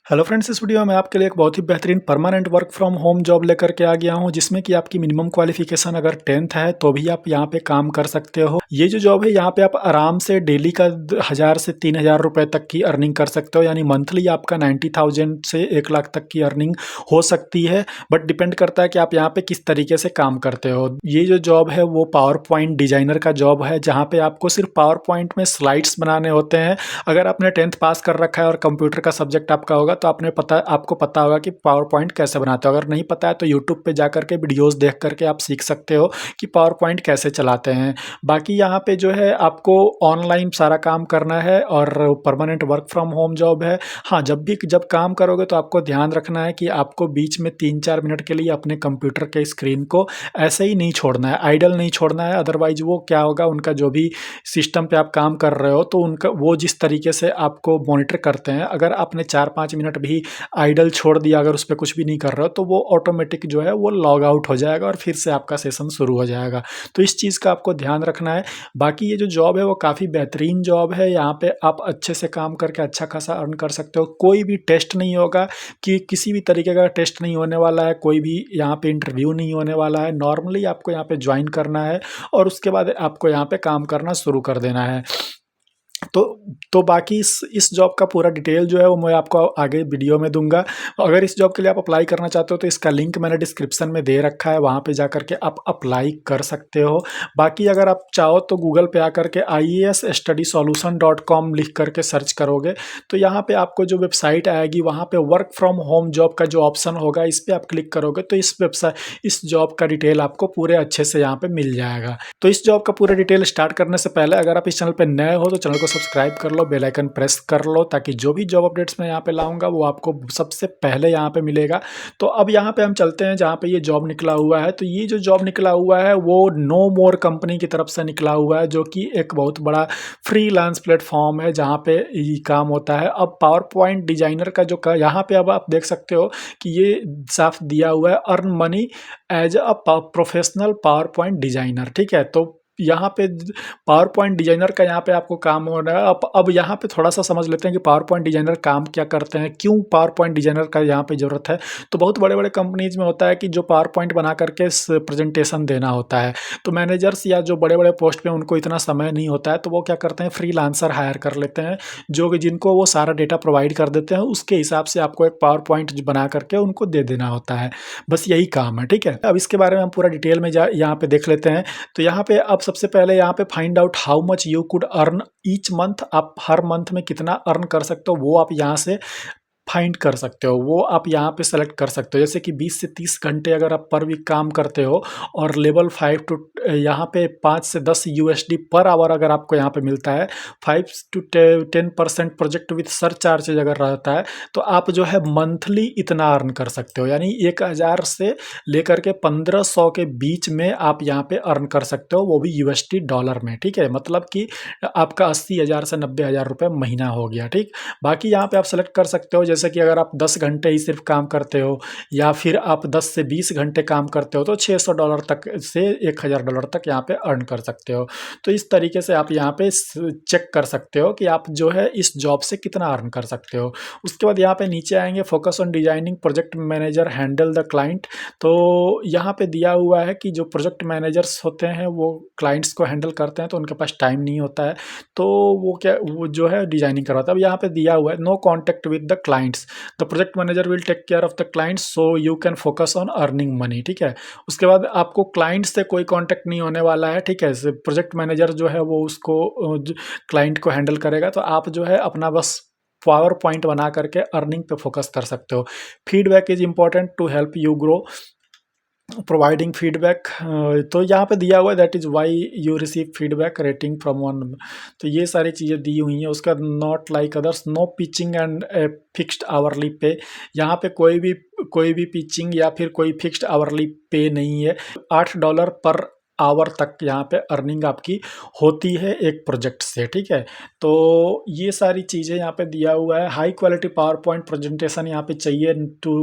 Hello friends, इस video में आपके लिए एक बहुत ही बेहतरीन permanent work from home job लेकर के आ गया हूं, जिसमें कि आपकी मिनिमम क्वालिफिकेशन अगर 10th है तो भी आप यहां पे काम कर सकते हो। ये जो जॉब है यहाँ पे आप आराम से डेली का 1000 से 3000 रुपए तक की अर्निंग कर सकते हो, यानी मंथली आपका 90,000 से 1 लाख तक की अर्निंग हो सकती है। बट डिपेंड करता है कि आप यहाँ पे किस तरीके से काम करते हो। ये जो जॉब है वो पावर पॉइंट डिजाइनर का जॉब है, जहाँ पे आपको सिर्फ पावर पॉइंट में स्लाइड्स बनाने होते हैं। अगर आपने 10th पास कर रखा है और कंप्यूटर का सब्जेक्ट आपका होगा तो आपको पता होगा कि पावर पॉइंट कैसे बनाते हो। अगर नहीं पता है तो यूट्यूब पे जा करके वीडियोस देख करके आप सीख सकते हो कि पावर पॉइंट कैसे चलाते हैं। बाकी यहाँ पे जो है आपको ऑनलाइन सारा काम करना है और permanent work from home job है। हाँ, जब काम करोगे तो आपको ध्यान रखना है कि आपको बीच में 3-4 मिनट के लिए अपने कंप्यूटर के स्क्रीन को ऐसे ही नहीं छोड़ना है, आइडल नहीं छोड़ना है। अदरवाइज वो क्या होगा, उनका जो भी सिस्टम पे आप काम कर रहे हो तो उनका वो जिस तरीके से आपको मॉनिटर करते हैं, अगर आपने 4-5 मिनट भी आइडल छोड़ दिया, अगर उस पर कुछ भी नहीं कर रहे हो तो वो ऑटोमेटिक जो है वो लॉग आउट हो जाएगा और फिर से आपका सेशन शुरू हो जाएगा। तो इस चीज़ का आपको ध्यान रखना है। बाकी ये जो जॉब है वो काफ़ी बेहतरीन जॉब है। यहाँ पे आप अच्छे से काम करके अच्छा खासा अर्न कर सकते हो। कोई भी टेस्ट नहीं होगा, कि किसी भी तरीके का टेस्ट नहीं होने वाला है, कोई भी यहाँ पे इंटरव्यू नहीं होने वाला है। नॉर्मली आपको यहाँ पे ज्वाइन करना है और उसके बाद आपको यहाँ पे काम करना शुरू कर देना है। तो बाकी इस जॉब का पूरा डिटेल जो है वो मैं आपको आगे वीडियो में दूंगा। अगर इस जॉब के लिए आप अप्लाई करना चाहते हो तो इसका लिंक मैंने डिस्क्रिप्शन में दे रखा है, वहाँ पे जा करके आप अप्लाई कर सकते हो। बाकी अगर आप चाहो तो गूगल पे आकर के iasstudysolution.com लिख करके सर्च करोगे तो यहाँ पे आपको जो वेबसाइट आएगी वहाँ पे वर्क फ्रॉम होम जॉब का जो ऑप्शन होगा इस पर आप क्लिक करोगे तो इस जॉब का डिटेल आपको पूरे अच्छे से यहाँ पे मिल जाएगा। तो इस जॉब का पूरा डिटेल स्टार्ट करने से पहले अगर आप इस चैनल पर नए हो तो चैनल को सब्सक्राइब कर लो, बेल आइकन प्रेस कर लो, ताकि जो भी जॉब अपडेट्स मैं यहाँ पे लाऊंगा वो आपको सबसे पहले यहाँ पे मिलेगा। तो अब यहाँ पे हम चलते हैं जहाँ पे ये जॉब निकला हुआ है। तो ये जो जॉब निकला हुआ है वो नो मोर कंपनी की तरफ से निकला हुआ है, जो कि एक बहुत बड़ा फ्रीलांस प्लेटफॉर्म है जहाँ पे ये काम होता है। अब पावर पॉइंट डिजाइनर का जो यहाँ पे अब आप देख सकते हो कि ये साफ दिया हुआ है, earn money as a professional PowerPoint designer. ठीक है, तो यहाँ पे पावर पॉइंट डिजाइनर का यहाँ पे आपको काम हो रहा है। अब यहाँ पे थोड़ा सा समझ लेते हैं कि पावर पॉइंट डिजाइनर काम क्या करते हैं, क्यों पावर पॉइंट डिजाइनर का यहाँ पे ज़रूरत है। तो बहुत बड़े बड़े कंपनीज में होता है कि जो पावर पॉइंट बना करके प्रेजेंटेशन देना होता है, तो मैनेजर्स या जो बड़े बड़े पोस्ट पे उनको इतना समय नहीं होता है, तो वो क्या करते हैं, फ्रीलांसर हायर कर लेते हैं, जो कि जिनको वो सारा डेटा प्रोवाइड कर देते हैं। उसके हिसाब से आपको एक पावर पॉइंट बना करके उनको दे देना होता है। बस यही काम है। ठीक है, अब इसके बारे में हम पूरा डिटेल में यहाँ पे देख लेते हैं। तो यहाँ पे अब सबसे पहले यहाँ पे find out how much you could earn each month, आप हर मंथ में कितना अर्न कर सकते हो वो आप यहाँ से फाइंड कर सकते हो, वो आप यहाँ पे सेलेक्ट कर सकते हो। जैसे कि 20 से 30 घंटे अगर आप पर वीक काम करते हो और लेवल 5 टू यहाँ पे 5 से 10 यूएसडी पर आवर अगर आपको यहाँ पे मिलता है, 5 to 10% project with sir charges अगर रहता है, तो आप जो है मंथली इतना अर्न कर सकते हो। यानी 1000 से लेकर के 1500 के बीच में आप यहाँ पे अर्न कर सकते हो, वो भी यूएसडी डॉलर में। ठीक है, मतलब कि आपका 80,000 से 90,000 रुपये महीना हो गया। ठीक, बाकी यहाँ पे आप सेलेक्ट कर सकते हो, जैसे कि अगर आप 10 घंटे ही सिर्फ काम करते हो या फिर आप 10 से 20 घंटे काम करते हो तो $600 तक से $1000 तक यहाँ पे अर्न कर सकते हो। तो इस तरीके से आप यहाँ पे चेक कर सकते हो कि आप जो है इस जॉब से कितना अर्न कर सकते हो। उसके बाद यहाँ पे नीचे आएंगे, focus on designing project manager handle the client. तो यहाँ पे दिया हुआ है कि जो प्रोजेक्ट मैनेजर्स होते हैं वो क्लाइंट्स को हैंडल करते हैं, तो उनके पास टाइम नहीं होता है, तो वो जो है डिजाइनिंग करवाता है। अब यहाँ पे दिया हुआ है no contact with the clients, the project manager will take care of the clients so you can focus on earning money. ठीक है, उसके बाद आपको क्लाइंट से कोई कॉन्टेक्ट नहीं होने वाला है। ठीक है, प्रोजेक्ट मैनेजर जो है वो उसको क्लाइंट को हैंडल करेगा, तो आप जो है अपना बस पावर पॉइंट बना करके अर्निंग पे फोकस कर सकते हो। Feedback is important to help you grow, providing feedback. तो यहाँ पे दिया हुआ है that is why you receive feedback rating from 1। तो ये सारी चीज़ें दी हुई हैं। उसका not like others, no pitching and fixed hourly pay, यहाँ पे कोई भी पिचिंग या फिर कोई फिक्स्ड आवरली पे नहीं है। $8 पर आवर तक यहाँ पे अर्निंग आपकी होती है एक प्रोजेक्ट से, ठीक है। तो ये सारी चीज़ें यहाँ पे दिया हुआ है। High quality PowerPoint presentation यहाँ पे चाहिए to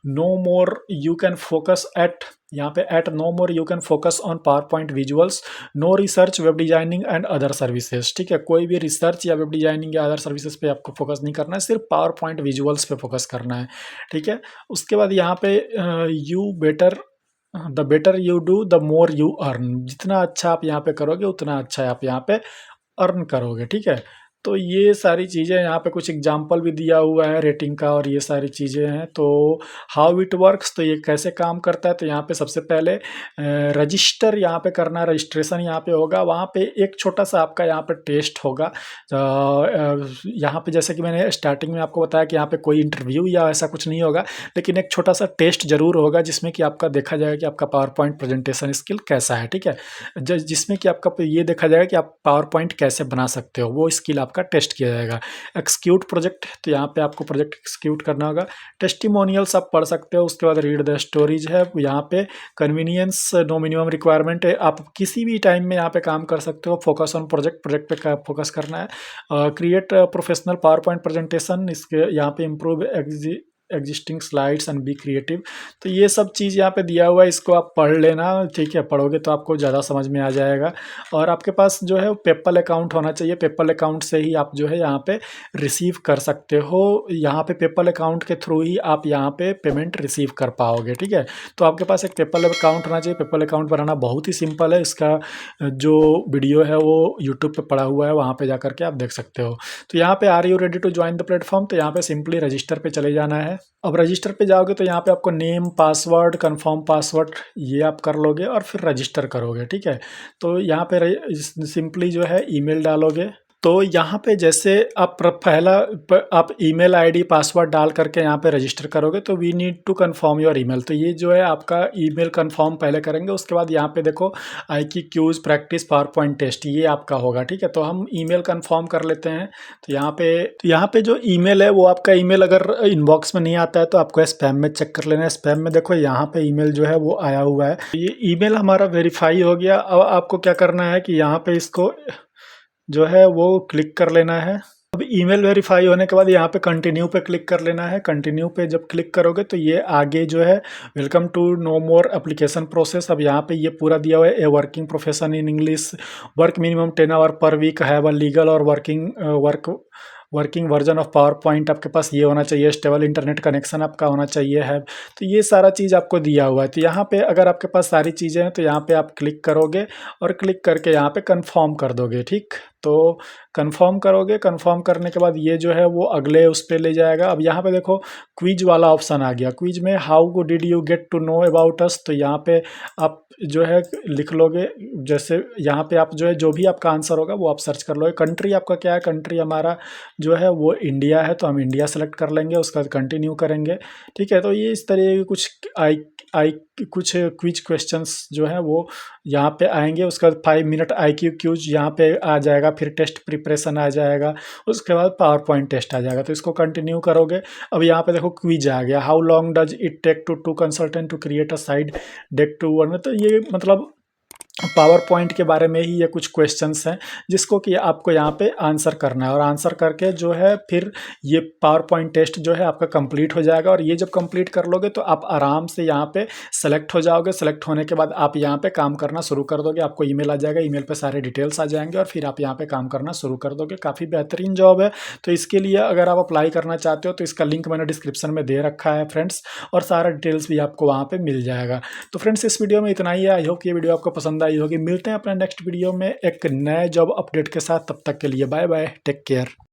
no more you can focus at, यहाँ पे at no more you can focus on PowerPoint visuals, no research, web designing and other services, ठीक है। कोई भी रिसर्च या वेब डिजाइनिंग या अदर सर्विसेज पे आपको फोकस नहीं करना है, सिर्फ पावर पॉइंट विजुअल्स पे फोकस करना है, ठीक है। उसके बाद यहाँ पे you better, the better you do the more you earn, जितना अच्छा आप यहाँ पे करोगे उतना अच्छा आप यहाँ पे अर्न करोगे, ठीक है। तो ये सारी चीज़ें यहाँ पे कुछ एग्जांपल भी दिया हुआ है रेटिंग का और ये सारी चीज़ें हैं। तो हाउ इट वर्क्स, तो ये कैसे काम करता है, तो यहाँ पे सबसे पहले रजिस्टर यहाँ पे करना, रजिस्ट्रेशन यहाँ पे होगा। वहाँ पे एक छोटा सा आपका यहाँ पे टेस्ट होगा। यहाँ पे जैसे कि मैंने स्टार्टिंग में आपको बताया कि यहाँ पे कोई इंटरव्यू या ऐसा कुछ नहीं होगा, लेकिन एक छोटा सा टेस्ट जरूर होगा जिसमें कि आपका देखा जाएगा कि आपका पावर पॉइंट प्रेजेंटेशन स्किल कैसा है, ठीक है। जिसमें कि आपका ये देखा जाएगा कि आप पावर पॉइंट कैसे बना सकते हो, वो स्किल आपका टेस्ट किया जाएगा। एक्सक्यूट प्रोजेक्ट, तो यहाँ पे आपको प्रोजेक्ट एक्सक्यूट करना होगा। टेस्टिमोनियल्स आप पढ़ सकते हो। उसके बाद रीड द स्टोरीज है। यहाँ पे कन्वीनियंस, नो मिनिमम रिक्वायरमेंट है, आप किसी भी टाइम में यहाँ पे काम कर सकते हो। फोकस ऑन प्रोजेक्ट, प्रोजेक्ट पे फोकस करना है। Create professional PowerPoint presentation, इसके यहाँ पे improve existing slides and be creative. तो ये सब चीज़ यहाँ पे दिया हुआ है, इसको आप पढ़ लेना, ठीक है। पढ़ोगे तो आपको ज़्यादा समझ में आ जाएगा। और आपके पास जो है पेपल अकाउंट होना चाहिए। पेपल अकाउंट से ही आप जो है यहाँ पे रिसीव कर सकते हो। यहाँ पे पेपल अकाउंट के थ्रू ही आप यहाँ पे पेमेंट रिसीव कर पाओगे, ठीक है। तो आपके पास एक पेपल अकाउंट होना चाहिए। पेपल अकाउंट बनाना बहुत ही सिंपल है। इसका जो वीडियो है वो यूट्यूब पे पड़ा हुआ है, वहाँ पे जा करके आप देख सकते हो। तो यहाँ पे are you ready to join the platform, तो यहाँ पे सिंपली रजिस्टर पे चले जाना है। अब रजिस्टर पे जाओगे तो यहाँ पे आपको नेम, पासवर्ड, कंफर्म पासवर्ड ये आप कर लोगे और फिर रजिस्टर करोगे, ठीक है। तो यहाँ पे सिंपली जो है ईमेल डालोगे। तो यहाँ पे जैसे आप आप ईमेल आईडी पासवर्ड डाल करके यहाँ पे रजिस्टर करोगे, तो we need to confirm your email. तो ये जो है आपका ईमेल कंफर्म पहले करेंगे। उसके बाद यहाँ पे देखो IQ quiz practice PowerPoint test, ये आपका होगा, ठीक है। तो हम ईमेल कंफर्म कर लेते हैं। तो यहाँ पे जो ईमेल है वो आपका ईमेल अगर इनबॉक्स में नहीं आता है तो आपको स्पैम में चेक कर लेना है। स्पैम में देखो यहाँ पे ईमेल जो है वो आया हुआ है। ये ईमेल हमारा वेरीफाई हो गया। अब आपको क्या करना है कि यहाँ पे इसको जो है वो क्लिक कर लेना है। अब ईमेल वेरीफाई होने के बाद यहाँ पे कंटिन्यू पे क्लिक कर लेना है। कंटिन्यू पे जब क्लिक करोगे तो ये आगे जो है welcome to no more application process. अब यहाँ पे ये पूरा दिया हुआ है, a working profession in English, work minimum 10 hour per week, have a legal or working version of PowerPoint आपके पास ये होना चाहिए, स्टेबल इंटरनेट कनेक्शन आपका होना चाहिए है। तो ये सारा चीज़ आपको दिया हुआ है। तो यहाँ पे अगर आपके पास सारी चीज़ें हैं तो यहाँ पे आप क्लिक करोगे और क्लिक करके यहाँ पे कंफर्म कर दोगे, ठीक। तो कंफर्म करोगे, कंफर्म करने के बाद ये जो है वो अगले उस पर ले जाएगा। अब यहाँ पे देखो क्विज वाला ऑप्शन आ गया। क्विज में how did you get to know about us, तो यहाँ पे आप जो है लिख लोगे। जैसे यहाँ पे आप जो है जो भी आपका आंसर होगा वो आप सर्च कर लोगे। कंट्री आपका क्या है, कंट्री हमारा जो है वो इंडिया है, तो हम इंडिया सेलेक्ट कर लेंगे। उसका कंटिन्यू करेंगे, ठीक है। तो ये इस तरह के कुछ क्विज क्वेश्चंस जो है वो यहाँ पे आएंगे। उसके बाद 5 मिनट IQ क्यूज यहाँ पे आ जाएगा। फिर टेस्ट प्रिपरेशन आ जाएगा। उसके बाद पावर पॉइंट टेस्ट आ जाएगा। तो इसको कंटिन्यू करोगे। अब यहाँ पे देखो क्विज आ गया, how long does it take to consultant to create a side deck to one. तो ये मतलब पावर पॉइंट के बारे में ही ये कुछ क्वेश्चंस हैं जिसको कि आपको यहाँ पे आंसर करना है। और आंसर करके जो है फिर ये पावर पॉइंट टेस्ट जो है आपका कंप्लीट हो जाएगा। और ये जब कंप्लीट कर लोगे तो आप आराम से यहाँ पे सेलेक्ट हो जाओगे। सेलेक्ट होने के बाद आप यहाँ पे काम करना शुरू कर दोगे। आपको ईमेल आ जाएगा, ईमेल पे सारे डिटेल्स आ जाएंगे और फिर आप यहाँ पे काम करना शुरू कर दोगे। काफ़ी बेहतरीन जॉब है। तो इसके लिए अगर आप अप्लाई करना चाहते हो तो इसका लिंक मैंने डिस्क्रिप्शन में दे रखा है फ्रेंड्स, और सारा डिटेल्स भी आपको वहाँ पर मिल जाएगा। तो फ्रेंड्स इस वीडियो में इतना ही है। आई होप ये वीडियो आपको पसंद आई होगी। मिलते हैं अपने नेक्स्ट वीडियो में एक नए जॉब अपडेट के साथ। तब तक के लिए बाय बाय, टेक केयर।